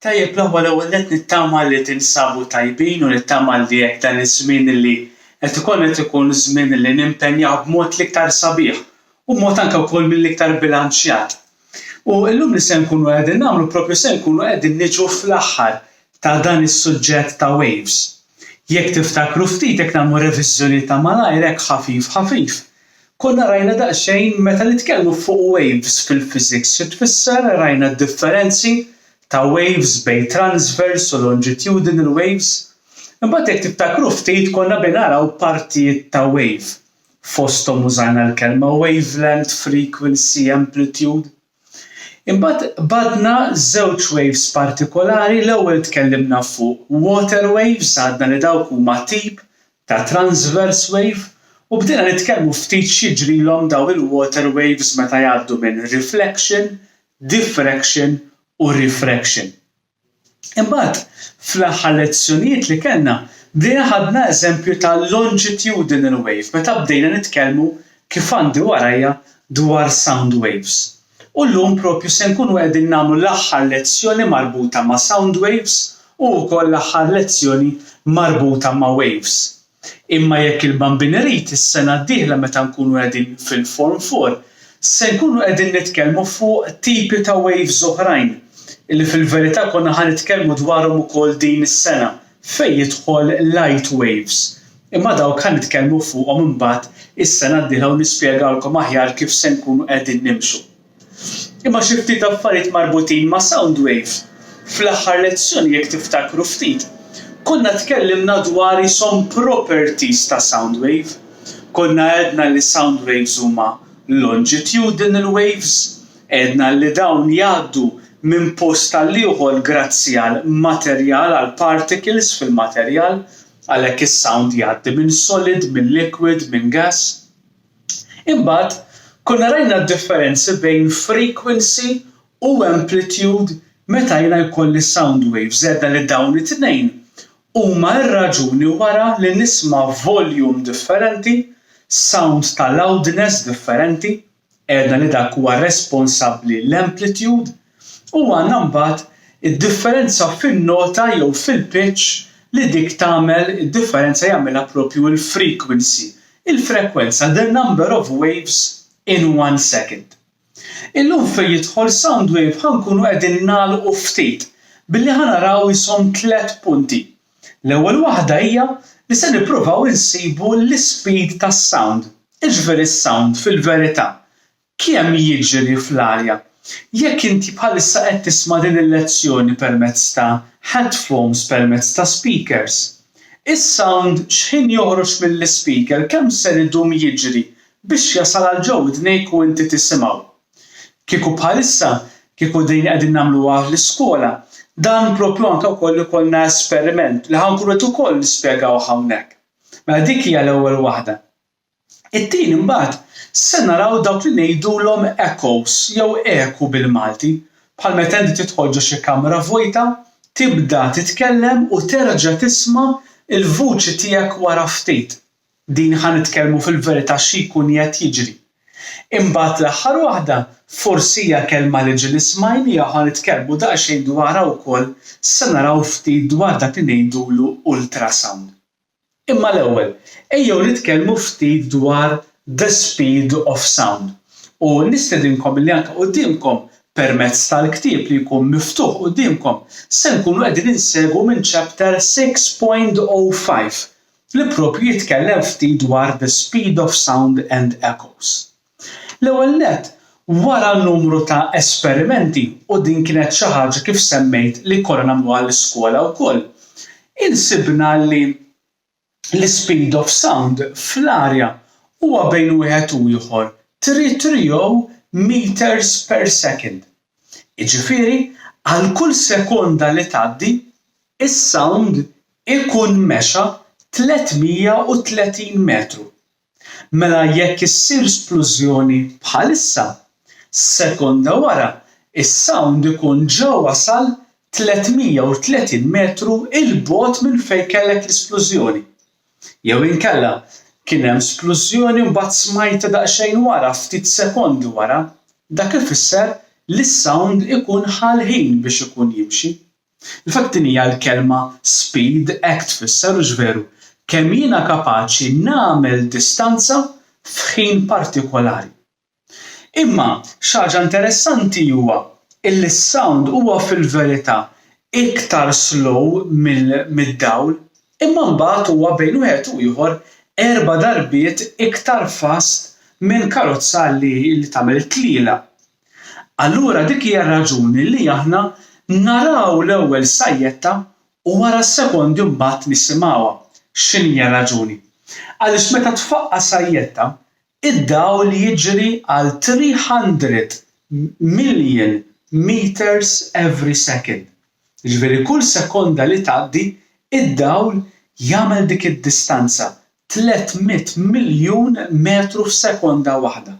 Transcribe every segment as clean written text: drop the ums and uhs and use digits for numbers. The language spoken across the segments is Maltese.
Tajjeb l-ewwel nett nittama li tinsabu tajbin u nittama li jekk dan iż-żmien li qed ikun żmien li nimpenjaw b'mod l-iktar sabiħ u b'mod anke wkoll mill-iktar bilanċjat. U llum li se nkunu qegħdin nagħmlu proprju se nkunu qegħdin niġu fl-aħħar ta' dan is-suġġett ta' waves. Jekk tiftakru ftit jekk nagħmlu reviżjoni ta' malajr hekk ħafif ħafif. Konna rajna daqsxejn meta nitkellmu fuq waves fil-physics xi tfisser rajna d-differenzi ta' waves bejn transverse u longitudinal waves. Imbagħad jekk tiftakru ftit konna naraw partijiet ta' wave. Fosthom użajna l-kelma wavelength, frequency, amplitude. Imbagħad badna żewġ waves partikolari, l-ewwel tkellimna fuq water waves, għadna li dawk huma tip ta' transverse wave, u bdejna nitkellmu ftit x'jiġrilhom dawn il-water waves meta jgħaddu minn reflection, diffraction u refraction. Imbagħad fl-aħħar lezzjonijiet li kellna bdejna ħadna eżempju ta' longitudinal wave meta bdejna nitkellmu kif għandi warajja dwar sound waves. U llum proprju se nkunu qegħdin nagħmlu l-aħħar lezzjoni marbuta ma' sound waves u wkoll l-aħħar lezzjoni marbuta ma' waves. Imma jekk il-bambin irid is-sena d-dieħla meta nkunu qegħdin fil-Form 4 se nkunu qegħdin nitkellmu fuq tipi ta' waves oħrajn illi fil-verità konna ħanitkellmu dwarhom ukoll din is-sena fejn jidħol light waves. Imma dawk ħanitkellmu fuqhom imbagħad is-sena d-dieħla u nispjegawlkom aħjar kif se nkunu qegħdin nimxu. Imma xi ftit affarijiet marbutin ma' sound wave. Fl-aħħar lezzjoni jekk tiftakru ftit, konna tkellimna dwar ishom properties ta' sound wave. Konna għedna li sound waves huma longitudinal waves, għedna li dawn jgħaddu minn post tal ieħor grazzi għal materjal, għal particles fil-materjal, għalhekk is-sound jgħaddi minn solid, minn liquid, minn gas. Imbagħad konna rajna d-differenzi bejn frequency u amplitude meta jiena jkolli sound waves, għedna li dawn it-tnejn huma r-raġuni wara li nisma' volume differenti, sound ta' loudness differenti, għedna li dak huwa responsabbli l-amplitude, u għandna mbagħad id-differenza fin-nota jew fil-pitch li dik tagħmel id-differenza jagħmilha proprju l-frequency, il-frekwenza, the number of waves in 1 second. Illum fejn jidħol sound wave ħankunu qegħdin nagħlqu ftit billi ħanaraw ishom 3 punti. L-ewwel waħda hija li se nippruvaw insibu l-ispeed tas-sound. Iġifieri s-sound fil-verità kemm jiġri fl-arja. Jekk inti bħalissa qed tisma' din il-lezzjoni permezz ta' headphones permezz ta' speakers, is-sound x'ħin joħroġ mill-ispeaker kemm se idum jiġri biex jasal għal ġew idnejk u inti tisimgħu. Kieku bħalissa kieku din qegħdin nagħmluha fl-iskola, dan proprju anke wkoll ikollna esperiment li ħankunu qed ukoll nispjegaw hawnhekk. Mela dik hija l-ewwel waħda. It-tieni imbagħad se naraw dawk li ngħidulhom echoes jew eku bil-Malti, bħal meta inti tidħol ġo xi kamra vojta, tibda titkellem u terġa' tisma' il-vuċi tiegħek wara ftit. Din ħanitkellmu fil-verità xi jkun qed jiġri. Imbagħad l-aħħar waħda forsi hija kelma li ġieli smajni jew ħanitkellmu daqsxejn dwarha wkoll se naraw ftit dwar dak li ngħidulu ultrasound. Imma l-ewwel ejjew nitkellmu ftit dwar the speed of sound. U nistedinkom li anke qudiemkom permezz tal-ktieb li jkun miftuħ qudiemkom se nkunu qegħdin insegwu minn chapter 6.05 li proprju jitkellem ftit dwar the speed of sound and echoes. L-ewwel nett wara n-numru ta' esperimenti u din kienet xi ħaġa kif semmejt li konna nagħmluha l-iskola wkoll. Insibna li l-speed of sound fl-arja huwa bejn wieħed u ieħor 330 meters per second. Jiġifieri għal kull sekonda li tgħaddi is-sound ikun mexa 330 metru. Mela jekk issir splużjoni bħalissa, sekonda wara is-sound ikun ġew wasal 330 metru il-bogħod minn fejn kellek l-isplużjoni. Jew inkella kien hemm splużjoni mbagħad smajta daqsxejn wara ftit sekondi wara, dak ifisser li s-sound ikun ħal ħin biex ikun jimxi. Il-fatt din hija l-kelma speed hekk tfisser ġveru kemm jiena kapaċi nagħmel distanza f'ħin partikolari. Imma x'ħaġa interessanti huwa illi s-sound huwa fil-verità iktar slow mid-dawl, imma mbagħad huwa bejn wieħed u ieħor 4 darbiet iktar fast minn karozza li tagħmel tliela. Allura dik hija r-raġuni li aħna naraw l-ewwel sajjetta u wara s-sekondi mbagħad nisimgħuha. X'inhi r-raġuni? Għaliex meta tfaqqa sajjetta, id-dawl jiġri għal 300 million meters every second. Jiġifieri kull sekonda li tgħaddi, id-dawl jagħmel dik id-distanza 300 miljun metru f'sekonda waħda.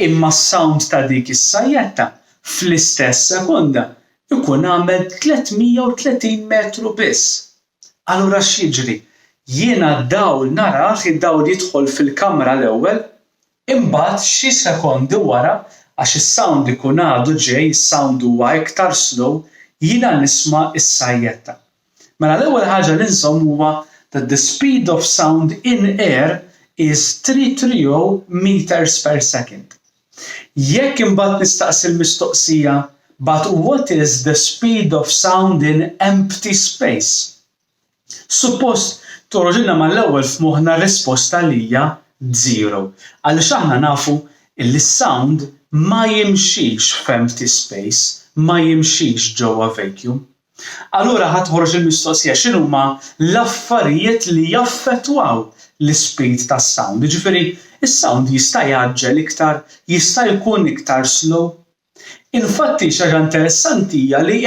Imma s-sound ta' dik is-sajjetta fl-istess sekonda ikun għamel 330 metru biss. Allura x'jiġri? Jiena d-dawl narah id-dawl jidħol fil-kamra l-ewwel, imbagħad xi sekondi wara għax is-sound ikun għadu ġej, is-sound huwa iktar slow, jiena nisma' is-sajjetta. Mela l-ewwel ħaġa li nżomm huwa that the speed of sound in air is 330 meters per second. Jekk imbagħad nistaqsi l-mistoqsija, but what is the speed of sound in empty space? Suppost toħroġilna mal-ewwel f'moħħna r-risposta li hija 0, għaliex aħna nafu li s-sound ma jimxix f'empty space, ma jimxix ġewwa vacuum. Allura ħadd toħroġ il-mistoqsija x'inhuma l-affarijiet li jaffettwaw l-speed tas-sound. Jiġifieri is-sound jista' jaġġel iktar, jista' jkun iktar slow. Infatti xi ħaġa interessanti hija li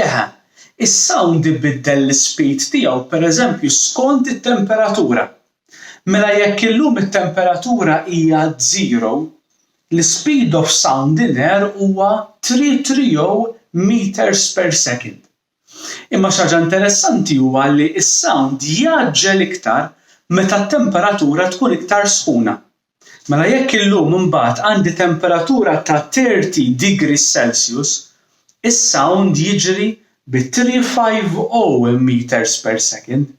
is-sound ibiddel l-speed tiegħu pereżempju skont it-temperatura. Mela jekk illum it-temperatura hija 0, l-speed of sound in air huwa 330 meters per second. Imma xi ħaġa interessanti huwa li s-sound jaġġel iktar meta t-temperatura tkun iktar sħuna. Mela jekk illum imbagħad għandi temperatura ta' 30 degrees Celsius, is-sound jiġri bi 350 meters per second.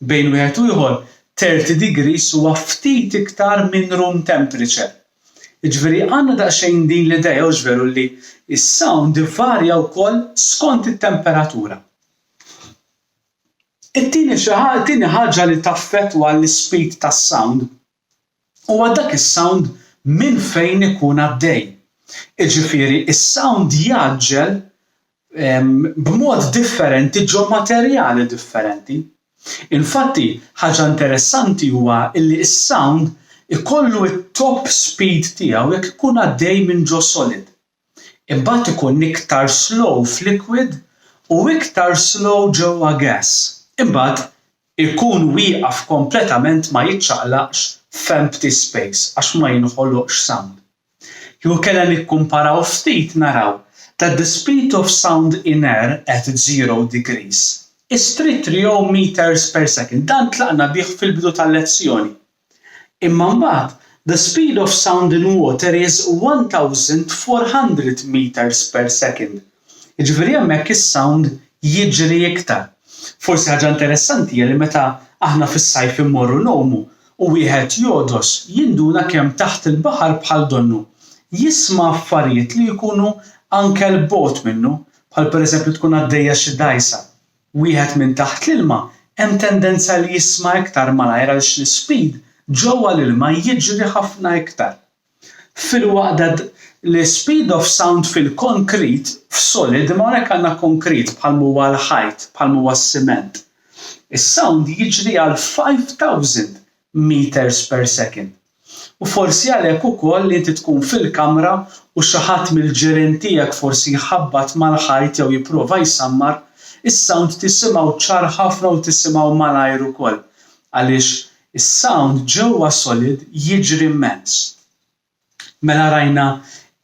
Bejn wieħed u ieħor 30 degrees huwa ftit iktar minn room temperature. Jiġifieri għandna daqsxejn din l-idea ġveru li s-sound ivarja wkoll skont it-temperatura. It-tieni ħaġa li taffettwa l-speed tas-sound huwa dak is-sound minn fejn ikun għaddej. Jiġifieri is-sound jaġġel b'mod differenti ġo materjali differenti. Infatti ħaġa interessanti huwa li s-sound ikollu t-top speed tiegħu jekk ikun għaddej minn ġo solid. Imbagħad ikun iktar slow f'liquid u iktar slow ġewwa gas. Imbagħad ikun wieqaf kompletament ma jiċċaqlaqx f'empty space għax ma jinħoloqx sound. Jew kellha nikkumparaw ftit naraw that the speed of sound in air at 0 degrees is 330 meters per second. Dan tlaqna bih fil-bidu tal-lezzjoni. Imma mbagħad the speed of sound in water is 1400 meters per second. Jiġifieri hemmhekk is-sound jiġri iktar. Forsi ħaġa interessanti hija li meta aħna fis-sajf immorru nogħmu u wieħed jogħdos jinduna kemm taħt il-baħar bħal donnu jisma' affarijiet li jkunu anke l-bogħod minnu, bħal pereżempju tkun għaddejja xi dgħajsa. Wieħed minn taħt l-ilma hemm tendenza li jisma' iktar malajr għaliex l-speed ġewwa l-ilma jiġri ħafna iktar. Fil-waqt l-speed of sound fil-konkrit f'solid ma hekk għandna konkrit bħal huwa l-ħajt, bħal huwa s-siment. Is-sound jiġri għal 5000 meters per second. U forsi għalhekk ukoll li inti tkun fil-kamra u xi ħadd mill-ġirien tiegħek forsi jħabbat mal-ħajt jew jipprova jsammar, is-sound tisimgħu ċar ħafna u tisimgħu malajr ukoll għaliex is-sound ġewwa solid jiġri immens. Mela rajna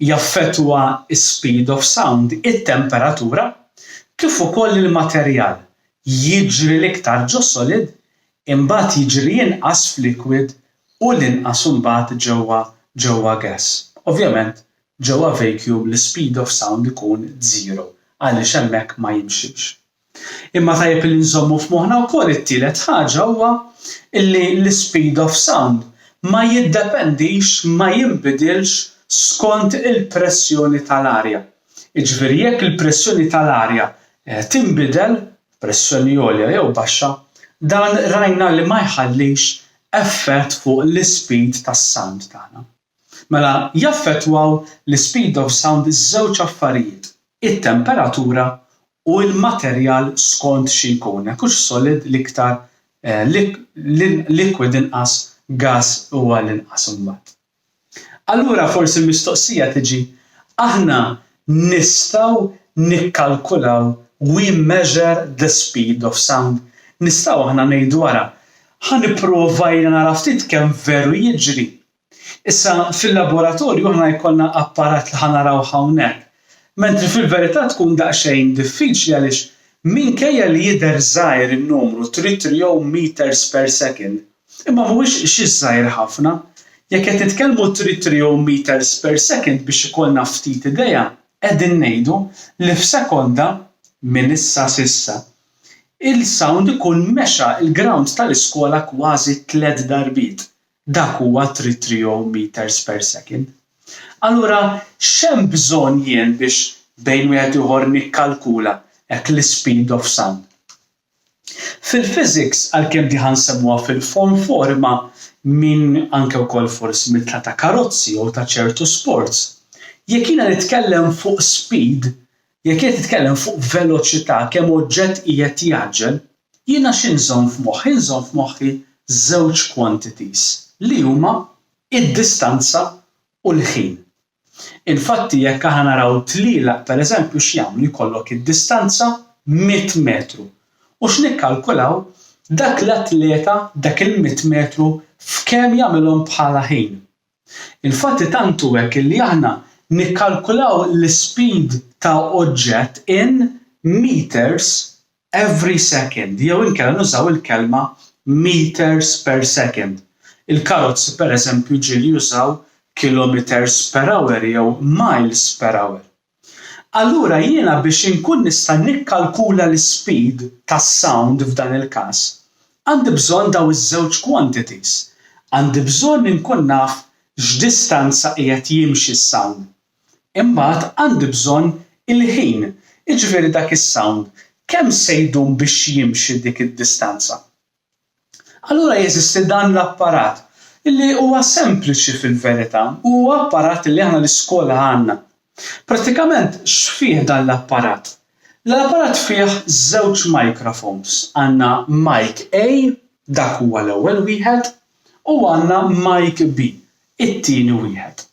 jaffettwa s-speed of sound it-temperatura kif ukoll il-materjal jiġri l-iktar ġo solid imbagħad jiġri inqas f'liquid u l-inqas imbagħad ġewwa gas. Ovvjament ġewwa vacuum l-speed of sound ikun 0 għaliex hemmhekk ma jimxiex. Imma tajjeb li nżommu f'moħħna wkoll it-tielet ħaġa huwa illi l-speed of sound ma jiddependix, ma jinbidilx skont il-pressjoni tal-arja. Jiġifieri jekk il-pressjoni tal-arja tinbidel, pressjoni għolja jew baxxa, dan rajna li ma jħallix effett fuq l-speed tas-sound tagħna. Mela jaffettwaw l-speed of sound iż-żewġ affarijiet, it-temperatura u l-materjal skont xi jkun, jekk hux solid l-iktar liquid inqas gas huwa l-inqas imbagħad. Allura forsi l-mistoqsija tiġi aħna nistgħu nikkalkulaw we measure the speed of sound. Nistgħu aħna ngħidu wara ħanipprovajna nara ftit kemm veru jiġri. Issa fil-laboratorju aħna jkollna apparat li ħanaraw hawnhekk. Mentri fil-verità tkun daqsxejn diffiċli għaliex minkejja li jidher żgħir in-numru 3 meters per second, imma mhuwiex xi żgħir ħafna. Jekk qed nitkellmu 3 meters per second biex ikollna ftit idea, qegħdin ngħidu li f'sekonda minn issa s'issa il-sound ikun mexa il-ground tal-iskola kważi 3 darbiet. Dak huwa 3 meters per second. Allura x'hemm bżonn jien biex bejn wieħed ieħor nikkalkula hekk l-speed of sound. Fil-physics għalkemm di ħansemmuha fil-form 4 imma min anke wkoll forsi mitla ta' karozzi jew ta' ċertu sports. Jekk jiena nitkellem fuq speed, jekk qed nitkellem fuq veloċità kemm oġġett qiegħed jaġġel, jiena x'inżomm f'moħħi? Inżomm f'moħħi żewġ quantities li huma id-distanza u l-ħin. Infatti jekk aħna naraw tlielaq pereżempju x'jagħmlu jkollok id-distanza 100 metru u x'nikkalkulaw dak l-atleta dak il-100 metru f'kemm jagħmilhom bħala ħin. Il-fatti tantu hekk illi aħna nikkalkulaw l-speed ta' oġġett in meters every second, jew inkella nużaw il-kelma meters per second. Il-karozzi pereżempju ġieli jużaw kilometers per hour jew miles per hour. Allura jiena biex inkun nista' nikkalkula l-speed tas-sound f'dan il-każ, għandi bżonn dawn iż-żewġ quantities. Għandi bżonn inkun naf x'distanza qiegħed jimxi s-sound. Imbagħad għandi bżonn il-ħin, jiġifieri dak is-sound kemm se jdum biex jimxi dik id-distanza. Allura jeżisti dan l-apparat illi huwa sempliċi fil-verità, huwa apparat li aħna l-iskola għandna. Prattikament x'fih dan l-apparat? L-apparat fih żewġ microphones. Għandna mic A, dak huwa l-ewwel wieħed, u għandna mic B, it-tieni wieħed.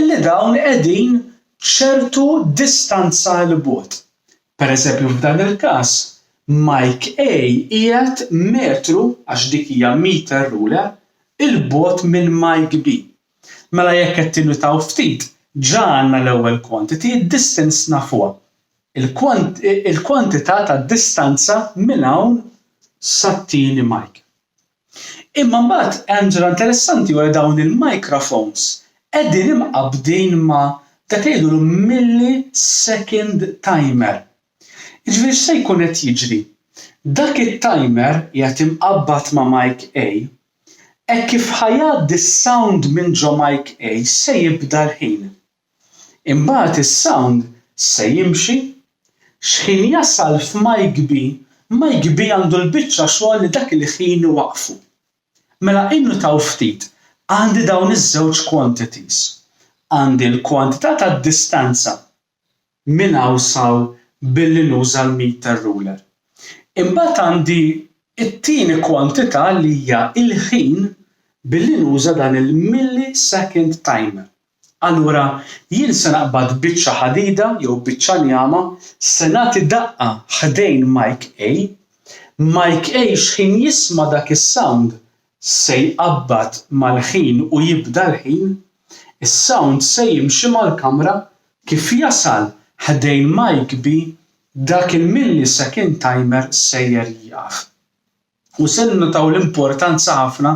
Illi dawn qegħdin ċertu distanza l bogħod. Pereżempju f'dan il-każ, mic A qiegħed metru għax dik hija meter ruler il-bogħod minn mic B. Mela jekk qed tinnutaw ftit, ġa għandna l-ewwel quantity, id-distance nafuha. Il-kwantità tad-distanza minn hawn sat-tieni mic. Imma mbagħad hemm ġara interessanti wara dawn il-microphones qegħdin imqabbdin ma' dak jgħidu millisecond timer. Jiġifieri x'se jkun qed jiġri? Dak it-timer qiegħed imqabbad ma' mic A, hekk kif ħajgħaddi s-sound minn ġo mic A se jibda l-ħin. Imbagħad is-sound se jimxi, x'ħin jasal f'mic B, mic B għandu l-biċċa xogħol li dak il-ħin waqfu. Mela innutaw ftit, għandi dawn iż-żewġ quantities. Għandi l-kwantità tad-distanza minn hawn saw billi nuża l-meter ruler. Imbagħad għandi it-tieni kwantità li hija l-ħin billi nuża dan il-millisecond timer. Allura jien se naqbad biċċa ħadida jew biċċa njama, se nagħti daqqa ħdejn mic A, mic A x'ħin jisma' dak is-sound se jqabbad mal-ħin u jibda l-ħin, is-sound se jimxi mal-kamra kif jasal ħdejn mic B dak il-millisecond timer sejjer jieqaf. U se nnutaw l-importanza ħafna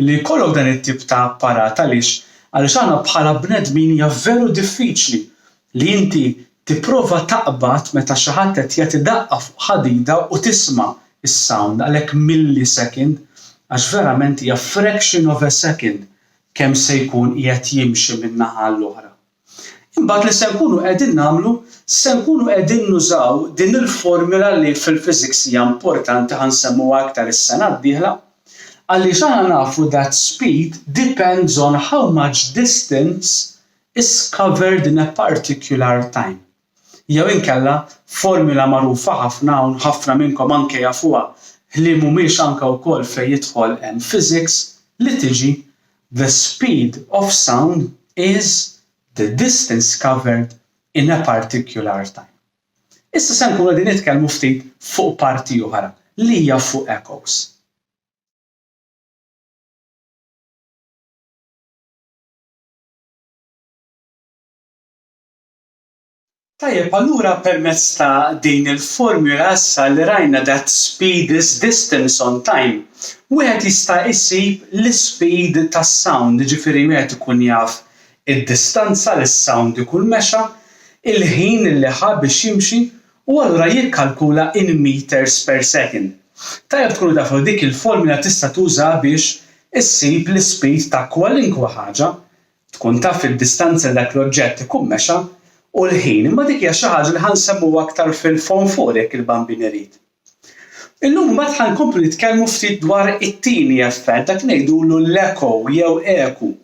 li jkollok dan it-tip ta' apparat għaliex aħna bħala bnedmin hija veru diffiċli li inti tipprova taqbad meta xi ħadd qed jagħti daqqa fuq ħadida u tisma' is-sound għalhekk millisecond għax verament hija fraction of a second kemm se jkun qiegħed jimxi minn naħa l-oħra. Imbagħad li se nkunu qegħdin nagħmlu, se nkunu qegħdin nużaw din il-formula li fil-physics hija importanti ħansemmuha aktar is-sena d-dieħla, għaliex aħna nafu that speed depends on how much distance is covered in a particular time. Jew inkella formula magħrufa ħafna u ħafna minnkom anke jafuha li mhumiex anke wkoll fejn jidħol hemm physics li tiġi the speed of sound is the distance covered in a particular time. Issa se nkunu qegħdin nitkellmu ftit fuq parti oħra li hija fuq echoes. Tajjeb, allura permezz ta' din il-formula issa li rajna that speed is distance on time, wieħed jista' jsib l-speed tas-sound, jiġifieri wieħed ikun jaf id-distanza li s-sound ikun mexa, il-ħin li ħa biex jimxi u allura jikkalkula in meters per second. Tajjeb tkunu tafu dik il-formula tista' tuża biex issib l-speed ta' kwalinkwa ħaġa, tkun taf id-distanza dak l-oġġett ikun mexa u l-ħin, imma dik hija xi ħaġa li ħansemmuha aktar fil-form 4 jekk il-bambin irid. Illum mbagħad ħankomplu nitkellmu ftit dwar it-tieni effett dak ngħidulu l-echo jew eku.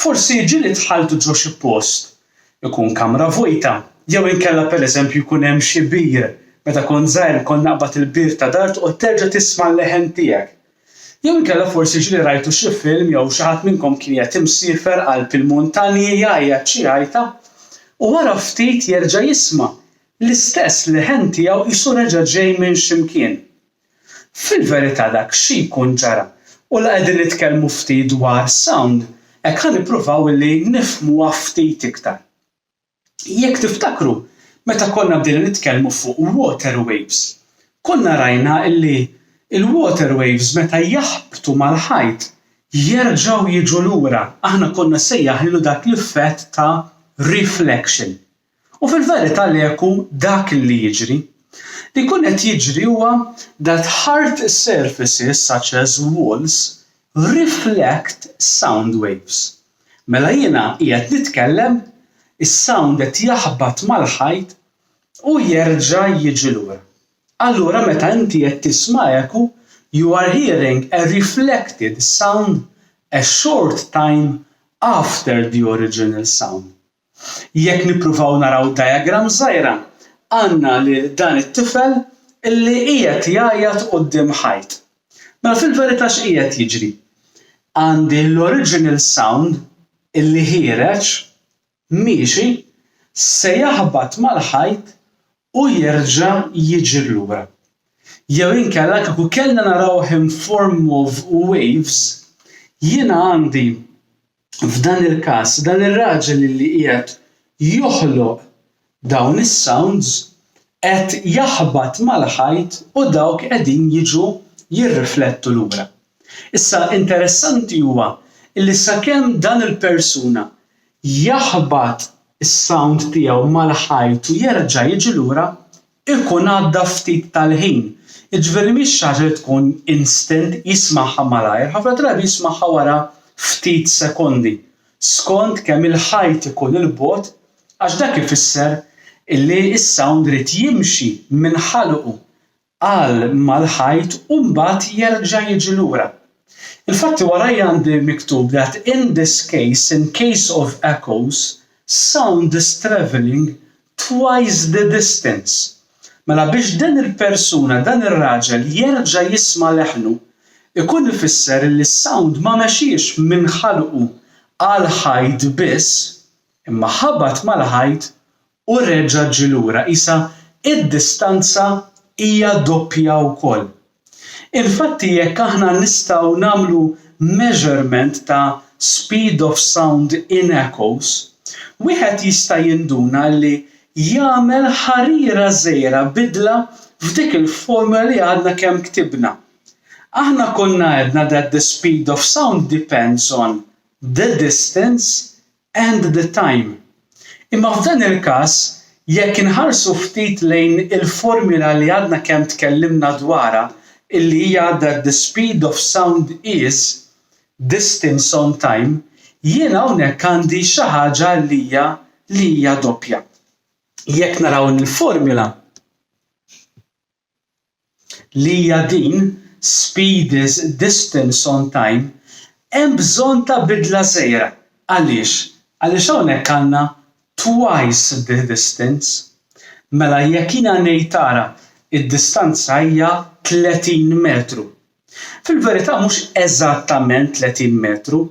Forsi ġieli dħaltu ġo xi post, ikun kamra vojta, jew inkella pereżempju jkun hemm xi bir, meta kont żgħir kont naqbad il-bir ta' dar u terġa' tisma' l-leħen tiegħek. Jew inkella forsi ġieli rajtu xi film jew xi ħadd minnkom kien qed imsiefer qalb il-muntanji jgħajjad xi għajta u wara ftit jerġa' jisma' l-istess leħen tiegħu qisu reġa' ġej minn x'imkien. Fil-verità dak xi jkun ġara u la qegħdin nitkellmu ftit dwar sound, hekk ħanippruvaw illi nifhmuha ftit iktar. Jekk tiftakru, meta konna bdejna nitkellmu fuq water waves, konna rajna illi il-water waves meta jaħbtu mal-ħajt jerġgħu jiġu lura, aħna konna sejjaħlu dak l-effett ta' reflection. U fil-verità li jkun dak li jiġri. Li jkun qed jiġri huwa that hard surfaces such as walls reflect sound waves. Mela jiena qiegħed nitkellem, is-sound qed jaħbad mal-ħajt u jerġa' jiġi lura. Allura meta inti qed tisma' eku, you are hearing a reflected sound a short time after the original sound. Jekk nippruvaw naraw diagram żgħira, għandna li dan it-tifel illi qiegħed jgħajjad quddiem ħajt. Mela fil-verità x'qiegħed jiġri? Għandi l-original sound illi ħireġ miexi se jaħbad mal-ħajt u jerġa' jiġi lura. Jew inkella kieku kellna narawh in form of waves, jiena għandi f'dan il-każ dan ir-raġel li qiegħed joħloq dawn is-sounds qed jaħbad mal-ħajt u dawk qegħdin jiġu jirriflettu lura. Issa interessanti huwa illi sakemm dan il-persuna jaħbad is-sound tiegħu mal-ħajt u jerġa' jiġi lura, ikun għadda ftit tal-ħin. Jiġifieri mhix xi ħaġa li tkun instant jismagħha malajr, ħafna drabi jismagħha wara ftit sekondi, skont kemm il-ħajt ikun il-bogħod għax dak ifisser illi s-sound rid jimxi minn ħalqu għal mal-ħajt u mbagħad jerġa' jiġi lura. Il-fatti warajja għandi miktub that in this case, in case of echoes, sound is travelling twice the distance. Mela biex dan il-persuna, dan ir-raġel jerġa' jisma' leħnu, ikun ifisser li s-sound ma mexiex minn ħalqu għal ħajt biss, imma ħabad mal-ħajt u reġa' ġie lura isa id-distanza hija doppja wkoll. Infatti jekk aħna nistgħu nagħmlu measurement ta' speed of sound in echoes, wieħed jista' jinduna li jagħmel ħarira żgħira bidla f'dik il-formula li għadna kemm ktibna. Aħna konna għedna that the speed of sound depends on the distance and the time. Imma f'dan il-każ Jekk inħarsu ftit lejn il-formula li għadna kemm tkellimna dwarha illi hija that the speed of sound is distance on time, jien hawnhekk għandi xi ħaġa li hija doppja. Jekk naraw il-formula li hija din speed is distance on time, hemm bżonn ta' bidla żgħira. Għaliex? Għaliex hawnhekk għandna twice the distance. Mela jekk jiena ngħid tara id-distanza hija 30 metru. Fil-verità mhux eżattament 30 metru,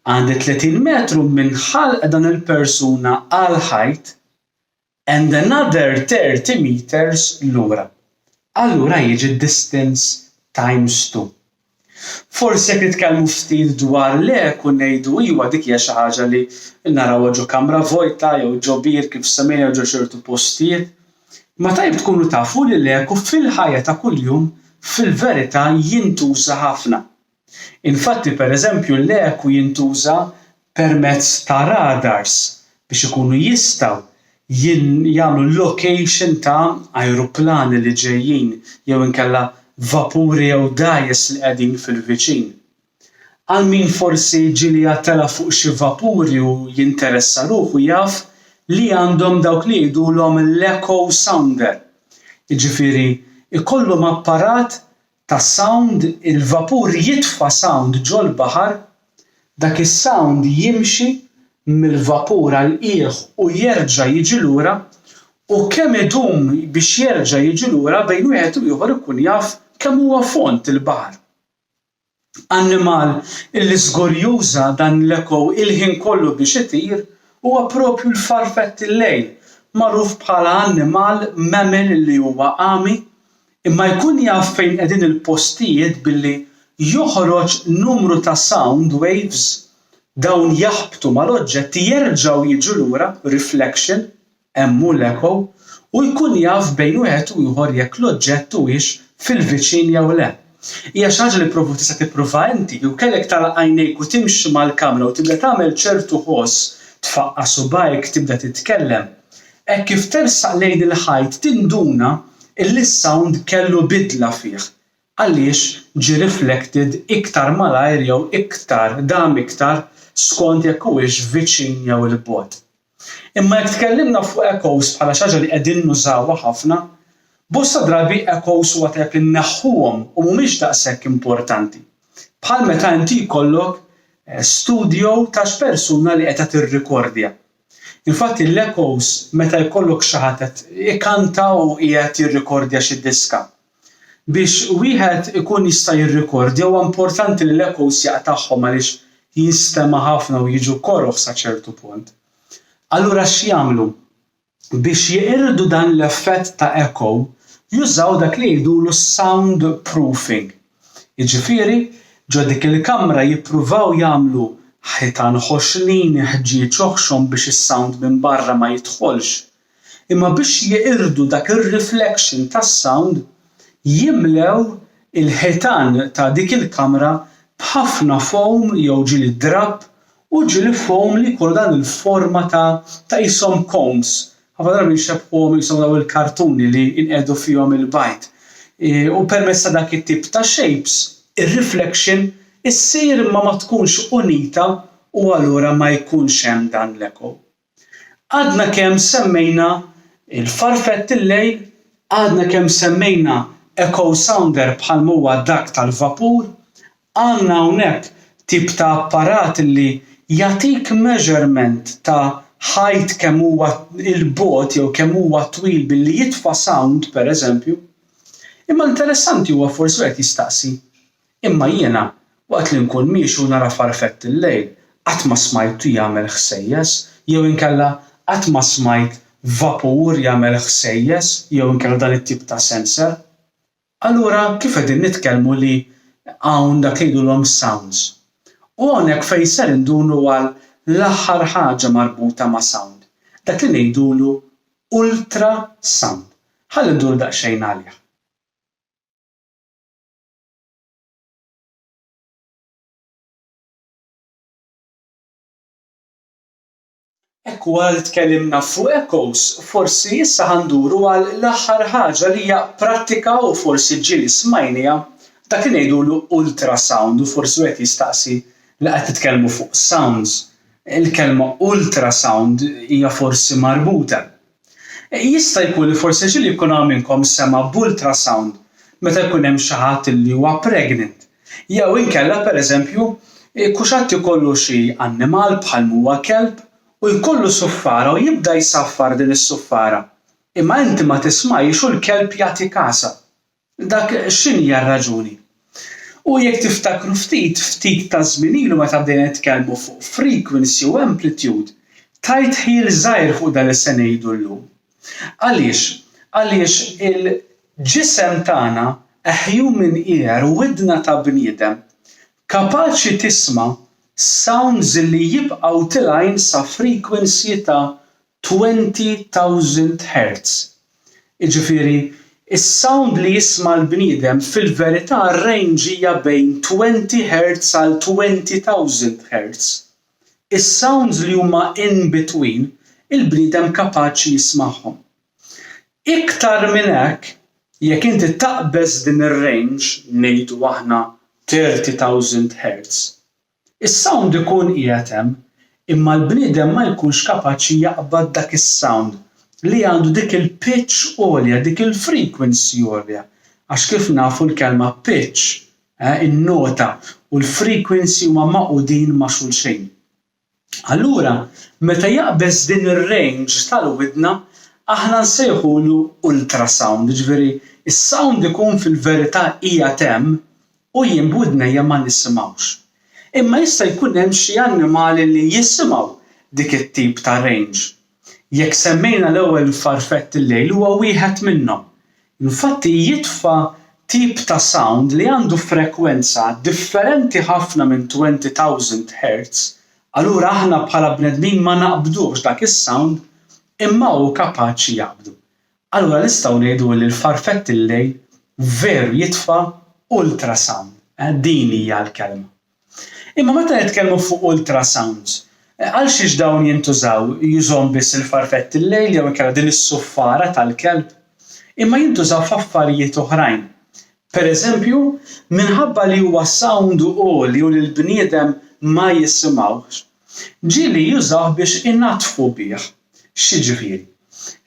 għandi 30 metru minn ħalq dan il-persuna għal ħajt and another 30 meters lura. Allura jiġi distance times 2. Forsi jekk nitkellmu ftit dwar l-eku ngħidu iva dik hija xi ħaġa li narawha ġo kamra vojta jew ġo bir kif semmejna ġo ċertu postijiet. Ma tajjeb tkunu tafu li l-eku fil-ħajja ta' kuljum fil-verità jintuża ħafna. Infatti pereżempju l-eku jintuża permezz ta' radars biex ikunu jistgħu jagħmlu location ta' ajruplani li ġejjin jew inkella vapuri jew dgħajjes li qegħdin fil-viċin. Għal min forsi ġieli jagħtela fuq xi vapuri u jinteressa ruħu jaf li għandhom dawk li jgħidulhom l-echo sounder. Jiġifieri ikollhom apparat ta' sound, il-vapur jitfa' sound ġo l-baħar, dak is-sound jimxi mill-vapur għal qiegħ u jerġa' jiġi lura u kemm idum biex jerġa' jiġi lura bejn wieħed u ieħor ikun jaf kemm huwa font il-baħar. Annimal illi żgur juża dan l-echo il-ħin kollu biex itir huwa proprju l-farfett il-lejl, magħruf bħala annimal mammal li huwa qami imma jkun jaf fejn qegħdin il-postijiet billi joħroġ numru ta' sound waves dawn jaħbtu mal-oġġetti jerġgħu jiġu lura reflection hemm hu l-echo u jkun jaf bejn wieħed u ieħor jekk l-oġġett huwiex fil-viċin jew le. Hija xi ħaġa li provu tista' tipprova inti u kellek tagħlaq għajnejk u timxi mal-kamra u tibda tagħmel ċertu ħoss tfaqqa' subgħajk tibda titkellem. Hekk kif tersaq lejn il-ħajt tinduna illi s-sound kellu bidla fih. Għaliex ġie reflected iktar malajr jew iktar iktar skont jekk huwiex viċin jew il-bogħod. Imma jekk tkellimna fuq echoes bħala xi ħaġa li qegħdin nużawha ħafna, bosta drabi echoes huwa tajjeb li nneħħuhom u mhumiex daqshekk importanti. Bħal meta inti jkollok studio ta' x'persuna li qed tirrikordja. Infatti l-echoes meta jkollok xi ħadd qed ikkanta u qiegħed jirrikordja xi diska. Biex wieħed ikun jista' jirrikordja huwa importanti li l-echoes jaqtagħhom għaliex jinstema' ħafna u jiġu korroħ sa ċertu punt. Allura x'jagħmlu? Biex jiqirdu dan l-effett ta' echo jużaw dak li jgħidulu sound proofing. Jiġifieri ġo dik il-kamra jippruvaw jagħmlu ħitan ħoxlin ħġieġ oħxhom biex is-sound minn barra ma jidħolx. Imma biex jiqirdu dak ir-reflection tas-sound jimlew il-ħitan ta' dik il-kamra b'ħafna foam jew ġieli drab u ġieli foam li jkollu dan il-forma ta' qishom cones. Ħafna drabi jxebbħuhom qishom dawn il-kartuni li inqegħdu fihom il-bajt. U permezz ta' dak it-tip ta' shapes, ir-reflection issir imma ma tkunx unita u allura ma jkunx hemm dan l-echo. Għadna kemm semmejna il-farfett il-lejl, għadna kemm semmejna echo sounder bħalma huwa dak tal-vapur, għandna hawnhekk tip ta' apparat li jagħtik measurement ta' ħajt kemm huwa il-bogħod jew kemm huwa twil billi jitfa' sound pereżempju. Imma interessanti huwa forsi wieħed jistaqsi. Imma jiena waqt li nkun miexi u nara farfett il-lejl qatt ma smajtu jagħmel ħsejjes jew inkella qatt ma smajt vapur jagħmel ħsejjes jew inkella dan it-tip ta' sensor. Allura kif qegħdin nitkellmu li hawn dak li jgħidulhom sounds. U hawnhekk fejn ser indunu għal l-aħħar ħaġa marbuta ma' sound. Dak li ngħidulu ultrasound. Ħalli nduru daqsxejn għalih. Hekk wara li tkellimna fuq echoes, forsi issa ħanduru għal l-aħħar ħaġa li hija prattika u forsi ġieli smajniha dak li ngħidulu ultrasound u forsi wieħed jistaqsi li qed titkellmu fuq sounds. Il-kelma ultrasound hija forsi marbuta. Jista' jkun li forsi ġieli jkun hawn minnkom sema b'ultrasound meta jkun hemm xi ħadd li huwa pregnant. Jew inkella pereżempju kuxatt ikollu xi annimal bħal huwa kelb u jkollu suffara u jibda jsaffar din is-suffara. Imma inti ma tismajx u l-kelb jagħti kasa. Dak x'inhi r-raġuni? U jekk tiftakru ftit ta' żmien ilu meta bdejna nitkellmu fuq frequency u amplitude, tajt ħiel żgħir fuq dan li se ngħidu llum. Għaliex? Għaliex il-ġisem tagħna a human ear u widna ta' bniedem kapaċi tisma' sounds li jibqgħu tilgħin sa frequency ta' 20,000 Hz. Jiġifieri is-sound li jisma' l-bniedem fil-verità r-range hija bejn 20 Hz għal 20,000 Hz. Is-sounds li huma in between il-bniedem kapaċi jismagħhom. Iktar minn hekk, jekk inti taqbeż din ir-range ngħidu aħna 30,000 Hz. Is-sound ikun qiegħed hemm, imma l-bniedem ma jkunx kapaċi jaqbad dak is-sound li għandu dik il-pitch għolja, dik il-frequency għolja. Għax kif nafu l-kelma pitch, in-nota u l-frequency huma maqudin ma' xulxejn. Allura, meta jaqbeż din ir-range tal-widna, aħna nsejħulu ultrasound, jiġifieri is-sound ikun fil-verità qiegħed hemm u jien b'widnejja ma nisimgħux. Imma jista' jkun hemm xi annimali li jisimgħu dik it-tip ta' range. Jekk semmejna l-ewwel farfett il-lejl huwa wieħed minnhom. Infatti jitfa' tip ta' sound li għandu frekwenza differenti ħafna minn 20,000 Hz, allura aħna bħala bnedmin ma naqbdux dak is-sound imma hu kapaċi jaqbdu. Allura nistgħu ngħidu li l-farfett il-lejl veru jitfa' ultrasound. Din hija l-kelma. Imma meta nitkellmu fuq ultrasounds, għal xiex dawn jintużaw jużhom biss il-farfett il-lejl jew inkella din is-suffara tal-kelb, imma jintużaw f'affarijiet oħrajn. Pereżempju, minħabba li huwa sound għoli u li l-bniedem ma jisimgħux, ġieli jużawh biex inattfu bih. X'jiġifieri?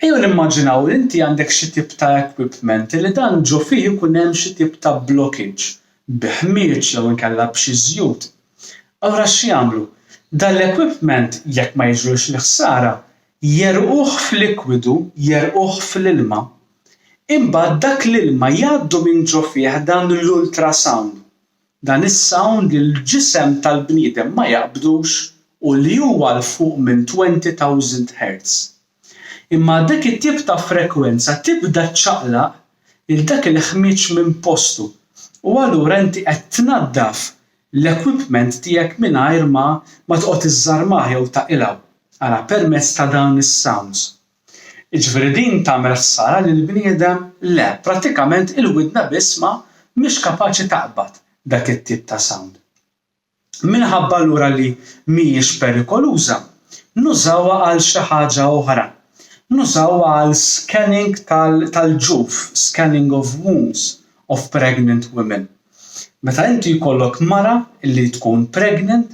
Ejjew nimmaġinaw li inti għandek xi tip ta' equipment li dan ġo fih ikun hemm xi tip ta' blockage biħmieġ jew inkella b'xi żjud. Allura x'jagħmlu? Dan l-equipment jekk ma jiġrux l-ħsara jerquh f'likwidu, jerquh fl-ilma, imbagħad dak l-ilma jgħaddu minn ġo fih dan l-ultrasound. Dan is-sound li l-ġisem tal-bniedem ma jaqbdux u li huwa l fuq minn 20,000 Hz. Imma dak it-tip ta' frekwenza tibda ċċaqlaq il dak il-ħmieġ minn postu u allura inti qed tnaddaf l-equipment tiegħek mingħajr ma toqgħod iżżarmah jew taqilgħu ara permezz ta' dawn is-sounds. Jiġifieri din tagħmel ħsara lill-bniedem? Le, prattikament il-widna biss mhix kapaċi taqbad dak it-tip ta' sound. Minħabba allura li mhijiex perikoluża, nużawha għal xi ħaġa oħra. Nużawha għal scanning tal-ġuf, scanning of wombs of pregnant women. Meta inti jkollok mara li tkun pregnant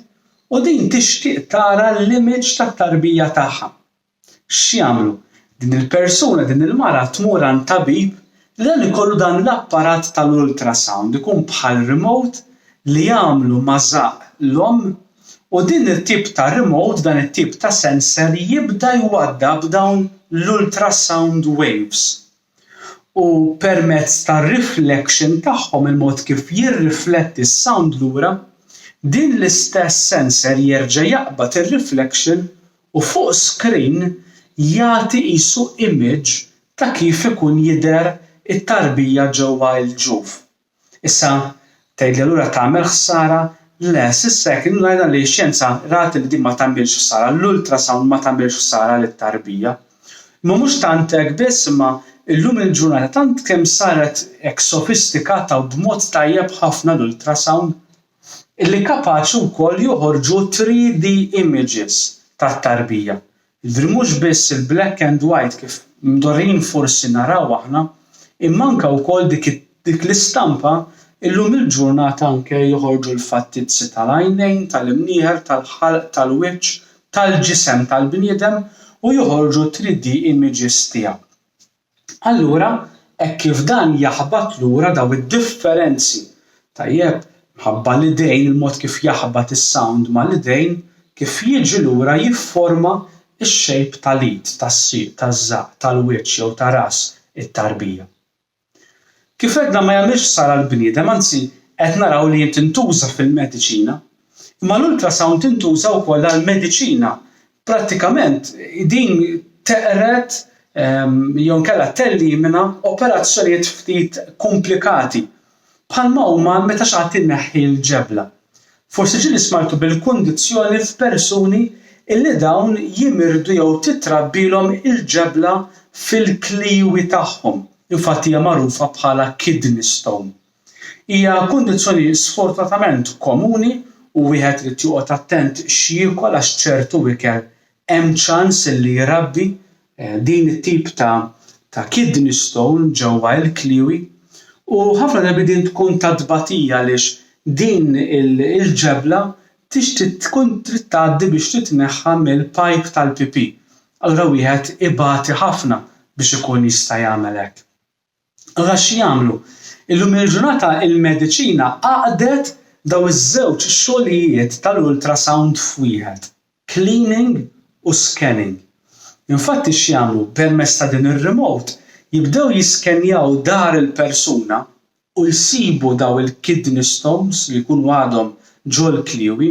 u din tixtieq tara l-image tat-tarbija tagħha. X'jagħmlu? Din il-persuna, din il-mara tmur għand tabib li dan ikollu dan l-apparat tal-ultrasound ikun bħal remote li jagħmlu mażaq l-omm u din it-tip ta' remote, dan it-tip ta' sensor jibda jwaddab dawn l-ultrasound waves. U permezz tar-reflection tagħhom il-mod kif jirrifletti s-sound lura, din l-istess sensor jerġa' jaqbad ir-reflection u fuq screen jagħti qisu image ta' kif ikun jidher it-tarbija ġewwa l-ġuf. Issa tgħidli allura tagħmel ħsara? Le, s'issa jekk ngħidha li x-xjenza rati li din ma tagħmilx ħsara, l-ultrasound ma tagħmilx ħsara lit-tarbija. Ma mhux tant hekk biss imma illum il-ġurnata tant kemm saret hekk sofistikata u b'mod tajjeb ħafna l-ultrasound illi kapaċi wkoll joħorġu 3D images tat-tarbija. Jiġifieri mhux biss il-black and white kif mdorrijin forsi naraw aħna, imma anke wkoll dik l-istampa illum il-ġurnata anke joħorġu l-fattizzi tal-għajnejn, tal-imnieħer, tal-ħalq, tal-wiċċ, tal-ġisem tal-bniedem u joħorġu 3D images tiegħu. Allura hekk kif dan jaħbad lura dawn id-differenzi tajjeb minħabba l-idejn il-mod kif jaħbad is-sound mal-idejn kif jiġi lura jifforma x-shape tal-id, tas-siq, taż-żaq, tal-wiċċ jew tar-ras it-tarbija. Kif għedna ma jagħmilx sar għall-bniedem, anzi qed naraw li tintuża fil-mediċina, imma l-ultrasound tintuża wkoll għall-mediċina. Prattikament din teqret jew inkella tellimina operazzjonijiet ftit komplikati bħalma huma meta xi ħadd inneħħi l-ġebla. Forsi ġieli smajtu bil-kundizzjoni f'persuni illi dawn jimirdu jew titrabbilhom il-ġebla fil-kliwi tagħhom. Infatti hija magħrufa bħala kidney stone. Hija kundizzjoni sfortunatament komuni u wieħed irid joqgħod attent x'jiekol għax ċertu ikel hemm ċans illi jrabbi din it-tip ta' kidney stone ġewwa l-kliwi u ħafna drabi din tkun ta' tbatija għaliex din il-ġebla tkun trid tgħaddi biex titneħħa mill-pipe tal-pipì. Allura wieħed ibati ħafna biex ikun jista' jagħmel hekk. Allura x'jagħmlu? Illum il-ġurnata il-mediċina għaqdet dawn iż-żewġ xogħlijiet tal-ultrasound f'wieħed, cleaning u scanning. Infatti x'jagħmlu permezz ta' din ir-remote jibdew jiskenjaw dar il-persuna u jsibu dawn il-kidney stones li jkunu għadhom ġol kliwi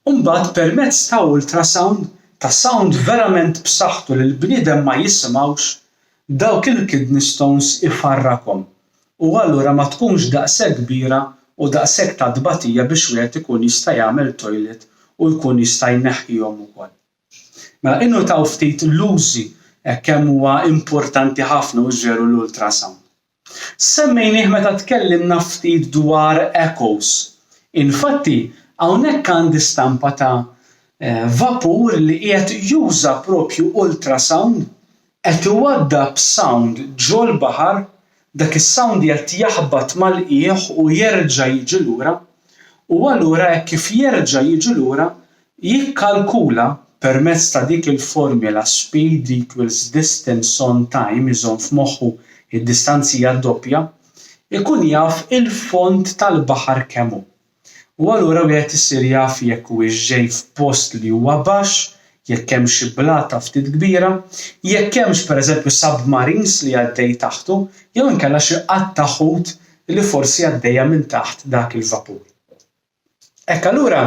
u mbagħad permezz ta' ultrasound ta' sound verament b'saħħtu li l-bniedem ma jisimgħux dawk il-kidney stones ifarrakhom. U allura ma tkunx daqshekk kbira u daqshekk ta' tbatija biex wieħed ikun jista' jagħmel toilet u jkun jista' jneħħihom ukoll. Mela innutaw ftit l-użi kemm huwa importanti ħafna użżeru l-ultrasound. Semmejnieh meta tkellimna ftit dwar echoes. Infatti hawnhekk għandi stampa ta' vapur li qiegħed juża proprju ultrasound qed iwaddab sound ġol baħar dak is-sound qed jaħbad mal-qiegħ u jerġa' jiġi lura u allura hekk kif jerġa' jiġi lura jikkalkula permezz ta' dik il-formula speed equals distance on time iżomm f'moħħu id-distanzija doppja ikun jaf il-fond tal-baħar kemm hu. U allura wieħed isir jaf jekk huwiex ġej f'post li huwa baxx, jekk hemm xi blata ftit kbira, jekk hemmx pereżempju submarines li għaddej taħtu, jew inkella xi qatt ta' ħut li forsi għaddejja minn taħt dak il-vapur. Hekk allura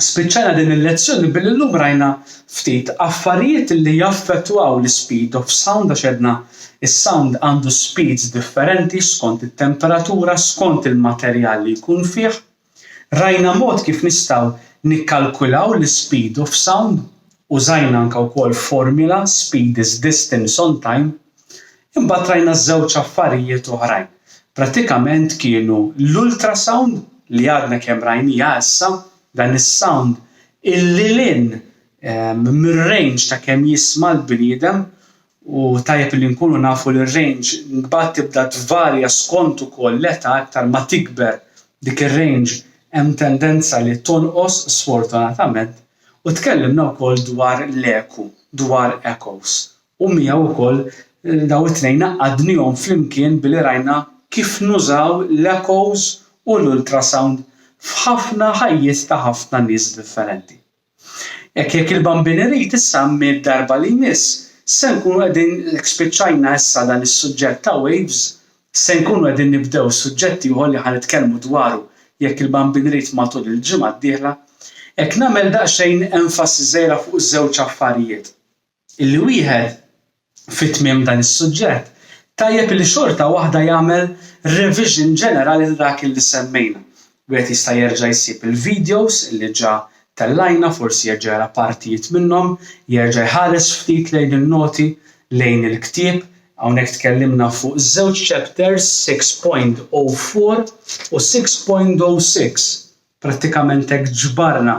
spiċċajna din il-lezzjoni billi llum rajna ftit affarijiet li jaffettwaw l-speed of sound għax għedna is-sound għandu speeds differenti skont it-temperatura, skont il-materjal li jkun fih. Rajna mod kif nistgħu nikkalkulaw l-speed of sound, użajna anke wkoll formula speed is distance on time, imbagħad rajna żewġ affarijiet oħrajn. Prattikament kienu l-ultrasound li għadna kemm rajnija issa dan is-sound illi lin mir-range ta' kemm jisma' l-bniedem u tajjeb li nkunu nafu li r-range mbagħad tibda tvarja skont ukoll l-età aktar ma tikber dik ir-range hemm tendenza li tonqos sfortunatament u tkellimna wkoll dwar l-eku, dwar echoes. U miegħu wkoll dawn it-tnejn għadnihom flimkien billi rajna kif nużaw l-echoes u l-ultrasound f'ħafna ħajjiet ta' ħafna nies differenti. Jekk il-bambin irid issa mid-darba li jmiss, se nkunu qegħdin spiċċajna issa dan is-suġġett ta' waves, se nkunu qegħdin nibdew suġġetti ieħor li ħanitkellmu dwaru jekk il-bambin irid matul il-ġimgħa d-dieħla, hekk nagħmel daqsxejn enfasi żgħira fuq żewġ affarijiet. Illi wieħed fit-tmiem dan is-suġġett tajjeb li xorta waħda jagħmel revision ġenerali ta' dak li semmejna. Wieħed jista' jerġa' jsib il-videos li ġa tellajna forsi jerġa' jara partijiet minnhom, jerġa' jħares ftit lejn il-noti, lejn il-ktieb, hawnhekk tkellimna fuq żewġ chapters 6.04 u 6.06. Prattikament hekk ġbarna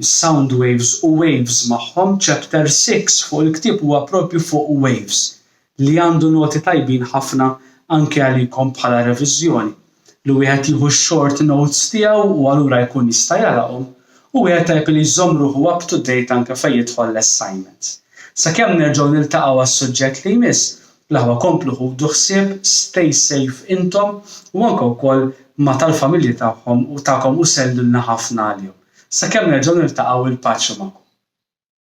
sound waves u waves magħhom, chapter 6 fuq il-ktieb huwa proprju fuq waves li għandu noti tajbin ħafna anke għalikom bħala reviżjoni li wieħed jieħu x-short notes tiegħu u allura jkun jista' jarahom u wieħed tajjeb li jżomm ruħu up to date anke fejn jidħol l-assignments. Sakemm nerġgħu niltaqgħu għas-suġġett li jmiss, l-aħwa komplu ħudu ħsieb, stay safe intom u anke wkoll ma' tal-familji tagħhom u tagħkom u sellulna ħafna għalihom. Sakemm nerġgħu niltaqgħu il-paċi magħkom.